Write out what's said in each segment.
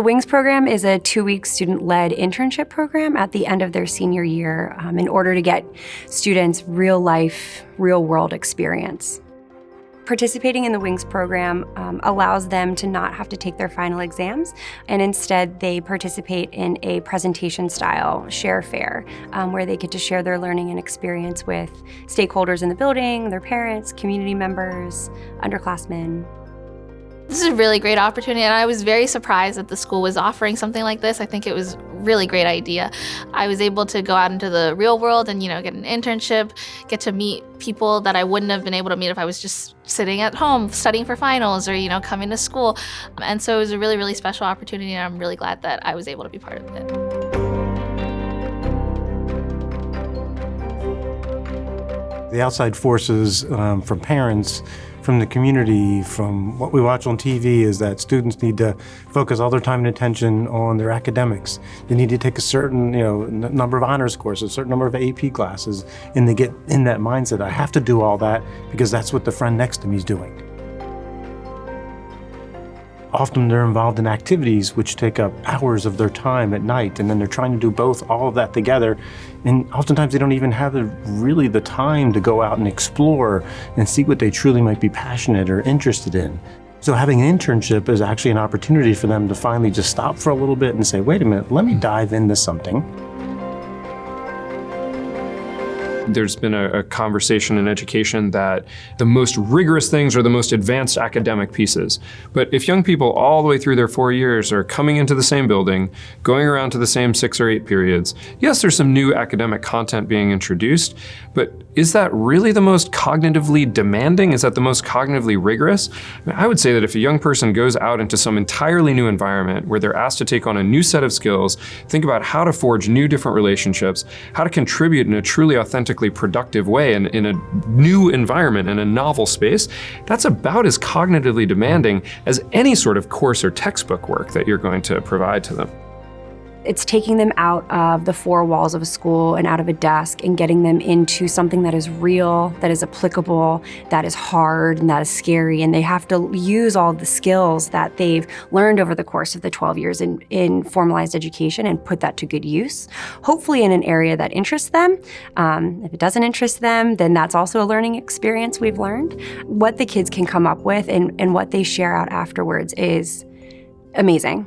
the WINGS program is a 2-week student-led internship program at the end of their senior year in order to get students real-life, real-world experience. Participating in the WINGS program allows them to not have to take their final exams, and instead they participate in a presentation-style share fair where they get to share their learning and experience with stakeholders in the building, their parents, community members, underclassmen. This is a really great opportunity, and I was very surprised that the school was offering something like this. I think it was a really great idea. I was able to go out into the real world and, get an internship, get to meet people that I wouldn't have been able to meet if I was just sitting at home studying for finals or, coming to school. And so it was a really, really special opportunity, and I'm really glad that I was able to be part of it. The outside forces from parents, from the community, from what we watch on TV is that students need to focus all their time and attention on their academics. They need to take a certain number of honors courses, a certain number of AP classes, and they get in that mindset, I have to do all that because that's what the friend next to me is doing. Often they're involved in activities which take up hours of their time at night, and then they're trying to do all of that together. And oftentimes they don't even have really the time to go out and explore and see what they truly might be passionate or interested in. So having an internship is actually an opportunity for them to finally just stop for a little bit and say, wait a minute, let me dive into something. There's been a conversation in education that the most rigorous things are the most advanced academic pieces. But if young people all the way through their 4 years are coming into the same building, going around to the same 6 or 8 periods, yes, there's some new academic content being introduced, but is that really the most cognitively demanding? Is that the most cognitively rigorous? I would say that if a young person goes out into some entirely new environment where they're asked to take on a new set of skills, think about how to forge new different relationships, how to contribute in a truly authentically productive way in a new environment, in a novel space, that's about as cognitively demanding as any sort of course or textbook work that you're going to provide to them. It's taking them out of the 4 walls of a school and out of a desk and getting them into something that is real, that is applicable, that is hard, and that is scary. And they have to use all the skills that they've learned over the course of the 12 years in formalized education and put that to good use, hopefully in an area that interests them. If it doesn't interest them, then that's also a learning experience we've learned. What the kids can come up with and what they share out afterwards is amazing.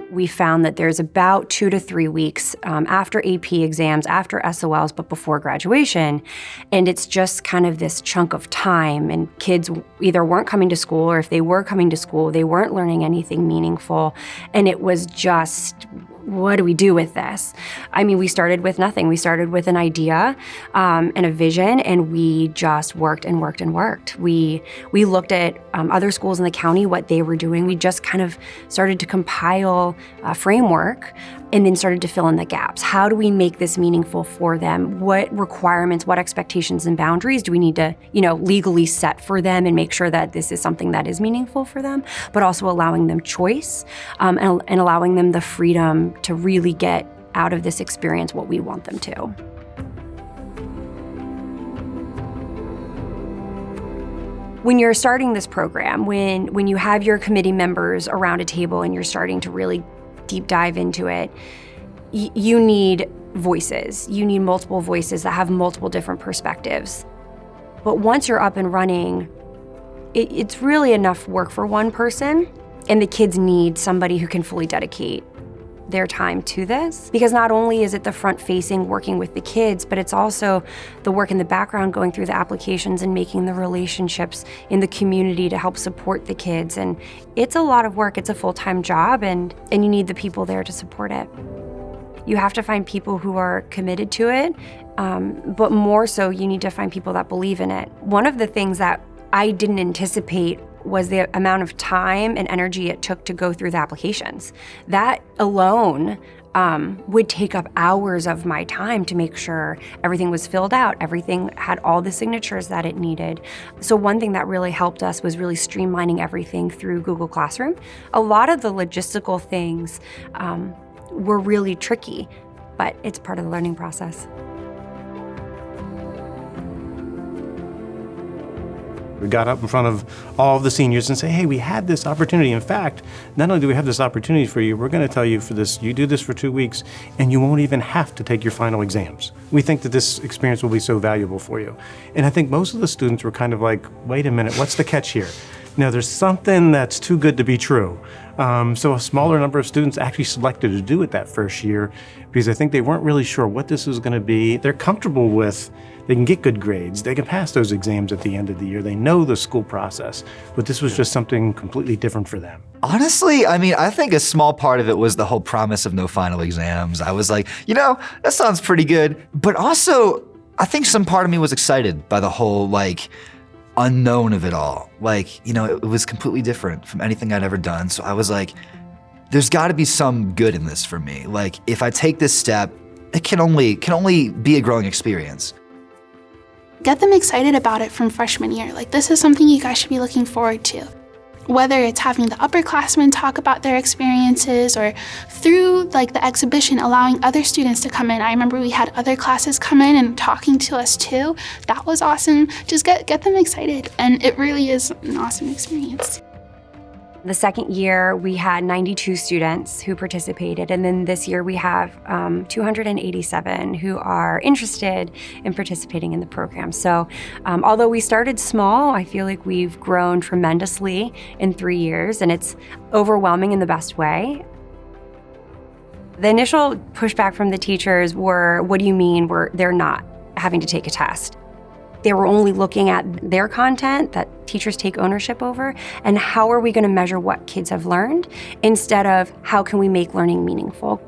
We found that there's about 2 to 3 weeks after AP exams, after SOLs, but before graduation. And it's just kind of this chunk of time, and kids either weren't coming to school, or if they were coming to school, they weren't learning anything meaningful. And it was just, what do we do with this? I mean, we started with nothing. We started with an idea and a vision, and we just worked and worked and worked. We looked at other schools in the county, what they were doing. We just kind of started to compile a framework and then started to fill in the gaps. How do we make this meaningful for them? What requirements, what expectations and boundaries do we need to, legally set for them and make sure that this is something that is meaningful for them, but also allowing them choice and allowing them the freedom to really get out of this experience what we want them to. When you're starting this program, when you have your committee members around a table and you're starting to really deep dive into it, you need voices. You need multiple voices that have multiple different perspectives. But once you're up and running, it's really enough work for one person, and the kids need somebody who can fully dedicate their time to this, because not only is it the front-facing working with the kids, but it's also the work in the background going through the applications and making the relationships in the community to help support the kids. And it's a lot of work. It's a full-time job, and you need the people there to support it. You have to find people who are committed to it, but more so, you need to find people that believe in it. One of the things that I didn't anticipate was the amount of time and energy it took to go through the applications. That alone would take up hours of my time to make sure everything was filled out, everything had all the signatures that it needed. So one thing that really helped us was really streamlining everything through Google Classroom. A lot of the logistical things were really tricky, but it's part of the learning process. We got up in front of all of the seniors and say, hey, we had this opportunity. In fact, not only do we have this opportunity for you, we're going to tell you for this, you do this for 2 weeks and you won't even have to take your final exams. We think that this experience will be so valuable for you. And I think most of the students were kind of like, wait a minute, what's the catch here? Now, there's something that's too good to be true. So a smaller number of students actually selected to do it that first year because I think they weren't really sure what this was going to be. They're comfortable with, they can get good grades, they can pass those exams at the end of the year, they know the school process, but this was just something completely different for them. Honestly, I mean, I think a small part of it was the whole promise of no final exams. I was like, you know, that sounds pretty good. But also, I think some part of me was excited by the whole, like, unknown of it all. Like, you know, it was completely different from anything I'd ever done. So I was like, there's got to be some good in this for me. Like, if I take this step, it can only be a growing experience. Get them excited about it from freshman year. Like, this is something you guys should be looking forward to. Whether it's having the upperclassmen talk about their experiences or through like the exhibition, allowing other students to come in. I remember we had other classes come in and talking to us too. That was awesome. Just get them excited. And it really is an awesome experience. The second year, we had 92 students who participated, and then this year we have 287 who are interested in participating in the program. So although we started small, I feel like we've grown tremendously in 3 years, and it's overwhelming in the best way. The initial pushback from the teachers were, what do you mean they're not having to take a test? They were only looking at their content that teachers take ownership over, and how are we going to measure what kids have learned instead of how can we make learning meaningful.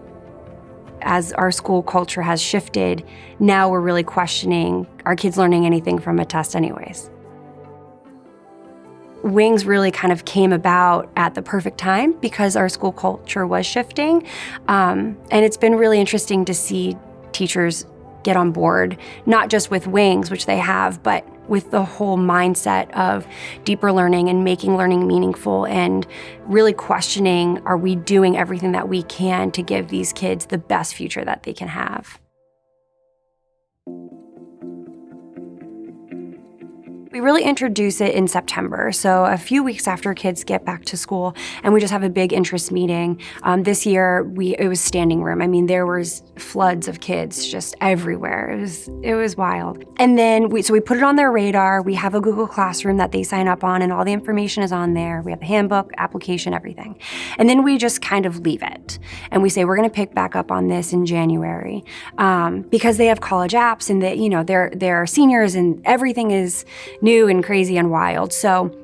As our school culture has shifted, now we're really questioning, are kids learning anything from a test anyways? Wings really kind of came about at the perfect time because our school culture was shifting, and it's been really interesting to see teachers get on board, not just with Wings, which they have, but with the whole mindset of deeper learning and making learning meaningful and really questioning, are we doing everything that we can to give these kids the best future that they can have? We really introduce it in September, so a few weeks after kids get back to school, and we just have a big interest meeting. This year, it was standing room. I mean, there was floods of kids just everywhere. It was wild. And then we put it on their radar. We have a Google Classroom that they sign up on, and all the information is on there. We have the handbook, application, everything. And then we just kind of leave it, and we say we're going to pick back up on this in January because they have college apps, and they're seniors, and everything is new and crazy and wild. So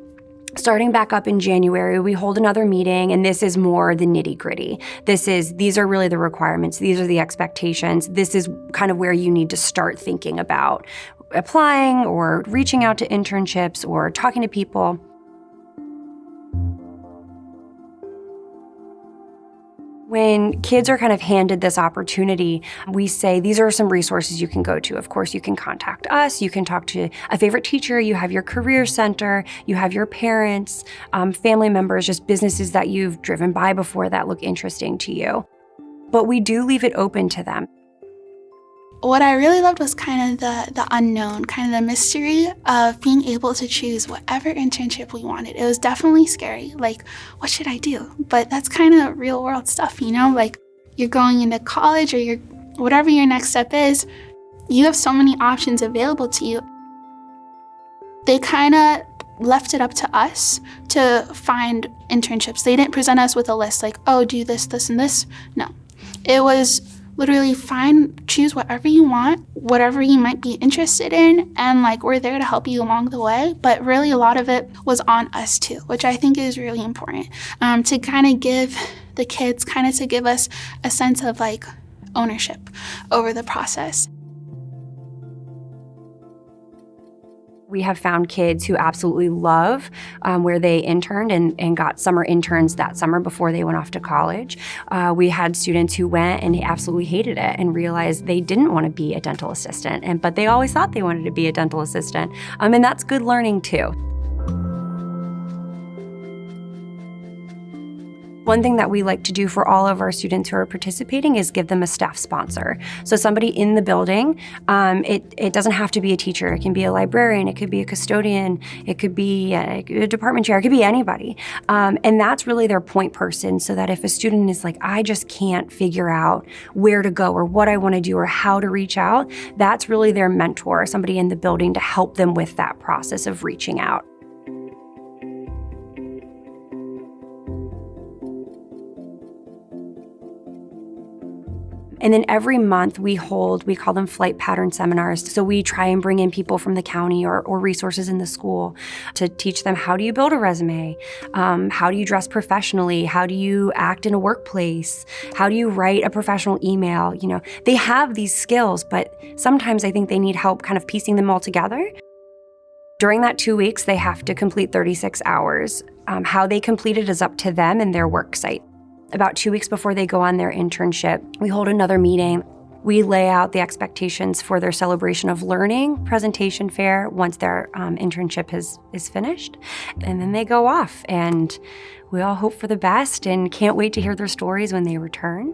starting back up in January, we hold another meeting, and this is more the nitty-gritty. These are really the requirements. These are the expectations. This is kind of where you need to start thinking about applying or reaching out to internships or talking to people. When kids are kind of handed this opportunity, we say, these are some resources you can go to. Of course, you can contact us, you can talk to a favorite teacher, you have your career center, you have your parents, family members, just businesses that you've driven by before that look interesting to you. But we do leave it open to them. What I really loved was kind of the unknown, kind of the mystery of being able to choose whatever internship we wanted. It was definitely scary, like, what should I do? But that's kind of real world stuff, you know? Like, you're going into college or whatever your next step is, you have so many options available to you. They kind of left it up to us to find internships. They didn't present us with a list like, oh, do this, this, and this. No, it was literally choose whatever you want, whatever you might be interested in, and like we're there to help you along the way. But really a lot of it was on us too, which I think is really important, to kind of give the kids, to give us a sense of like ownership over the process. We have found kids who absolutely love where they interned and got summer interns that summer before they went off to college. We had students who went and absolutely hated it and realized they didn't want to be a dental assistant, but they always thought they wanted to be a dental assistant. And that's good learning too. One thing that we like to do for all of our students who are participating is give them a staff sponsor. So somebody in the building, it doesn't have to be a teacher. It can be a librarian, it could be a custodian, it could be a department chair, it could be anybody. And that's really their point person, so that if a student is like, I just can't figure out where to go or what I want to do or how to reach out, that's really their mentor, somebody in the building to help them with that process of reaching out. And then every month we call them flight pattern seminars. So we try and bring in people from the county or resources in the school to teach them, how do you build a resume? How do you dress professionally? How do you act in a workplace? How do you write a professional email? You know, they have these skills, but sometimes I think they need help kind of piecing them all together. During that 2 weeks, they have to complete 36 hours. How they complete it is up to them and their work site. About 2 weeks before they go on their internship, we hold another meeting. We lay out the expectations for their celebration of learning presentation fair once their internship is finished. And then they go off, and we all hope for the best and can't wait to hear their stories when they return.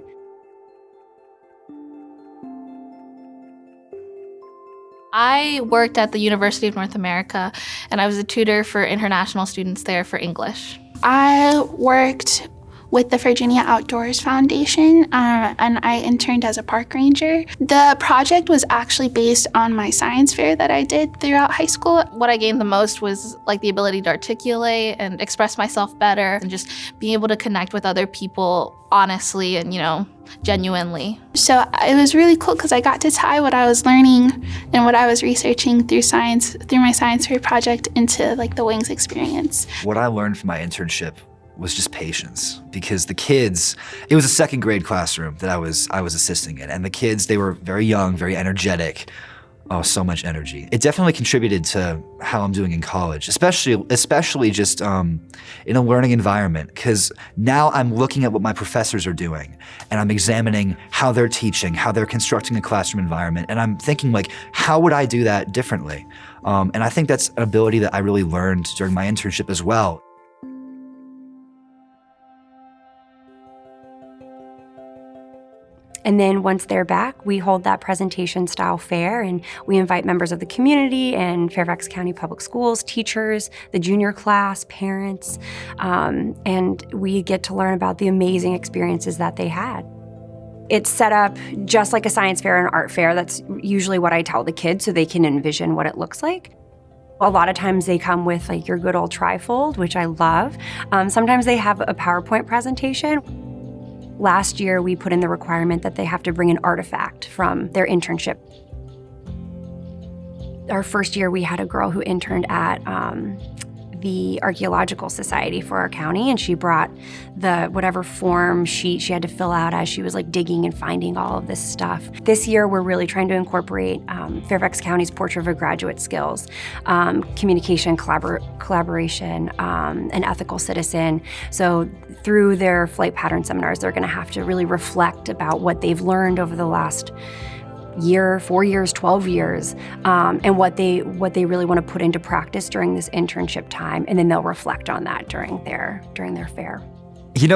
I worked at the University of North America, and I was a tutor for international students there for English. I worked with the Virginia Outdoors Foundation, and I interned as a park ranger. The project was actually based on my science fair that I did throughout high school. What I gained the most was like the ability to articulate and express myself better and just being able to connect with other people honestly and, genuinely. So it was really cool because I got to tie what I was learning and what I was researching through my science fair project into like the Wings experience. What I learned from my internship was just patience, because the kids, it was a second grade classroom that I was assisting in, and the kids, they were very young, very energetic. Oh, so much energy. It definitely contributed to how I'm doing in college, especially just in a learning environment, because now I'm looking at what my professors are doing, and I'm examining how they're teaching, how they're constructing a classroom environment, and I'm thinking like, how would I do that differently? And I think that's an ability that I really learned during my internship as well. And then once they're back, we hold that presentation style fair, and we invite members of the community and Fairfax County Public Schools, teachers, the junior class, parents, and we get to learn about the amazing experiences that they had. It's set up just like a science fair and art fair. That's usually what I tell the kids so they can envision what it looks like. A lot of times they come with like your good old trifold, which I love. Sometimes they have a PowerPoint presentation. Last year, we put in the requirement that they have to bring an artifact from their internship. Our first year, we had a girl who interned at the Archaeological Society for our county, and she brought the whatever form sheet she had to fill out as she was like digging and finding all of this stuff. This year, we're really trying to incorporate Fairfax County's Portrait of a Graduate skills, communication, collaboration, and ethical citizen. So through their flight pattern seminars, they're gonna have to really reflect about what they've learned over the last year, 4 years, 12 years, and what they really want to put into practice during this internship time, and then they'll reflect on that during their fair.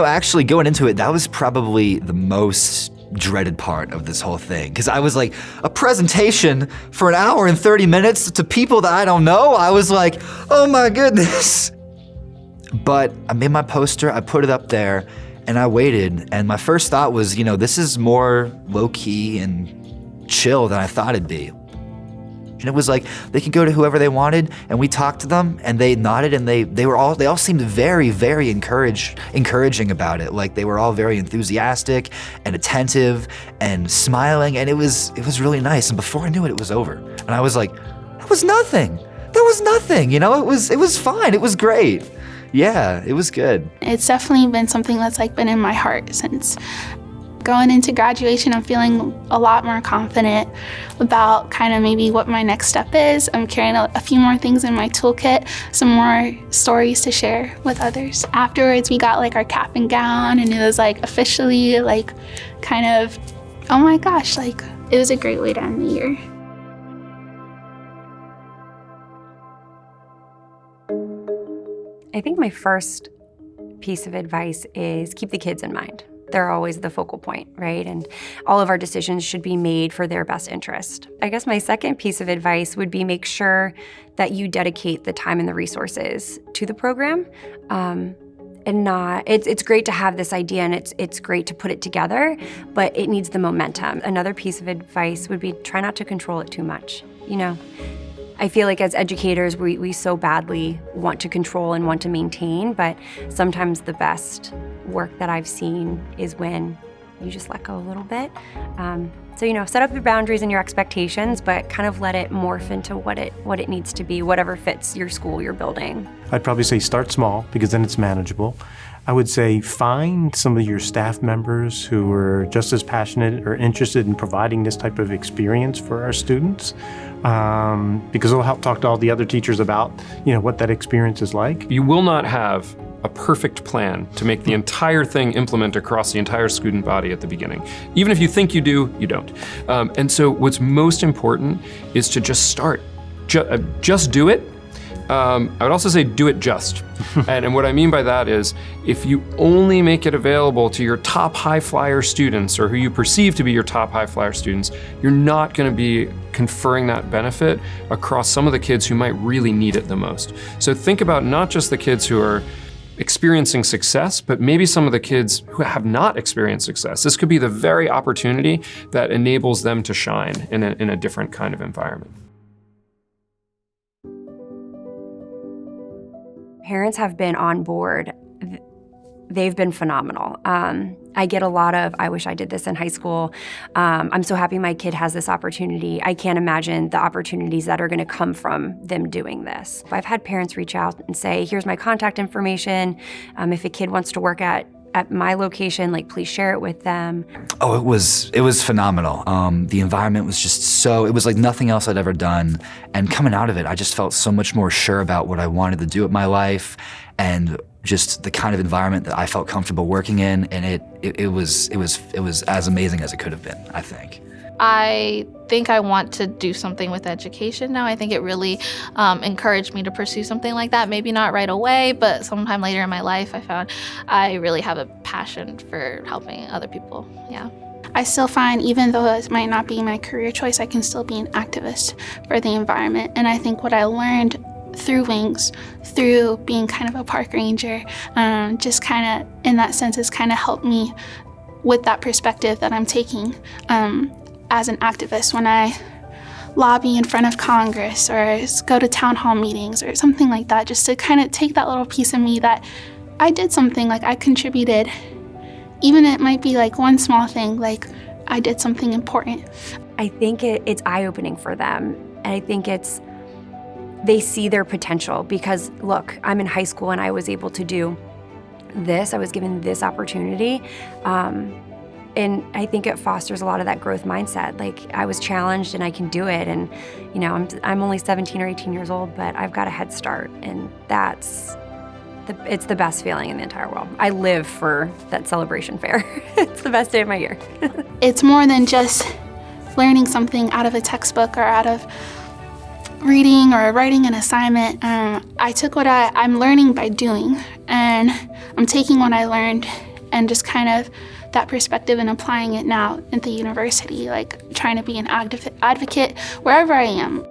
Actually going into it, that was probably the most dreaded part of this whole thing, because I was like, a presentation for an hour and 30 minutes to people that I don't know. I was like, oh my goodness. But I made my poster, I put it up there, and I waited, and my first thought was, this is more low-key and chill than I thought it'd be. And it was like they could go to whoever they wanted, and we talked to them, and they nodded, and they all seemed very, very encouraging about it. Like they were all very enthusiastic and attentive and smiling, and it was really nice. And before I knew it, it was over. And I was like, that was nothing. It was fine. It was great. Yeah, it was good. It's definitely been something that's like been in my heart since going into graduation. I'm feeling a lot more confident about kind of maybe what my next step is. I'm carrying a few more things in my toolkit, some more stories to share with others. Afterwards, we got like our cap and gown, and it was like officially like kind of, oh my gosh, like it was a great way to end the year. I think my first piece of advice is keep the kids in mind. They're always the focal point, right? And all of our decisions should be made for their best interest. I guess my second piece of advice would be make sure that you dedicate the time and the resources to the program. And not, it's great to have this idea and it's great to put it together, but it needs the momentum. Another piece of advice would be try not to control it too much. You know, I feel like as educators, we so badly want to control and want to maintain, but sometimes the best work that I've seen is when you just let go a little bit. So, you know, set up your boundaries and your expectations, but kind of let it morph into what it needs to be, whatever fits your school, your building. I'd probably say start small because then it's manageable. I would say find some of your staff members who are just as passionate or interested in providing this type of experience for our students, because it'll help talk to all the other teachers about, you know, what that experience is like. You will not have a perfect plan to make the entire thing implement across the entire student body at the beginning. Even if you think you do, you don't. And so what's most important is to just start. Just do it. I would also say do it just. And what I mean by that is if you only make it available to your top high flyer students or who you perceive to be your top high flyer students, you're not going to be conferring that benefit across some of the kids who might really need it the most. So think about not just the kids who are experiencing success, but maybe some of the kids who have not experienced success. This could be the very opportunity that enables them to shine in a different kind of environment. Parents have been on board. They've been phenomenal. I get a lot of, I wish I did this in high school. I'm so happy my kid has this opportunity. I can't imagine the opportunities that are going to come from them doing this. I've had parents reach out and say, here's my contact information. If a kid wants to work at my location, like please share it with them. Oh, it was phenomenal. The environment was just it was like nothing else I'd ever done. And coming out of it, I just felt so much more sure about what I wanted to do with my life and just the kind of environment that I felt comfortable working in. And it was as amazing as it could have been, I think. I think I want to do something with education now. I think it really encouraged me to pursue something like that. Maybe not right away, but sometime later in my life, I found I really have a passion for helping other people. Yeah. I still find, even though it might not be my career choice, I can still be an activist for the environment. And I think what I learned through Wings, through being kind of a park ranger, just kind of in that sense has kind of helped me with that perspective that I'm taking as an activist when I lobby in front of Congress or go to town hall meetings or something like that, just to kind of take that little piece of me that I did something, like I contributed. Even it might be like one small thing, like I did something important. I think it's eye-opening for them. And I think they see their potential because look, I'm in high school and I was able to do this. I was given this opportunity. And I think it fosters a lot of that growth mindset. Like I was challenged and I can do it. And you know, I'm only 17 or 18 years old, but I've got a head start. And it's the best feeling in the entire world. I live for that celebration fair. It's the best day of my year. It's more than just learning something out of a textbook or out of reading or writing an assignment. I took what I'm learning by doing, and I'm taking what I learned and just kind of that perspective and applying it now at the university, like trying to be an advocate wherever I am.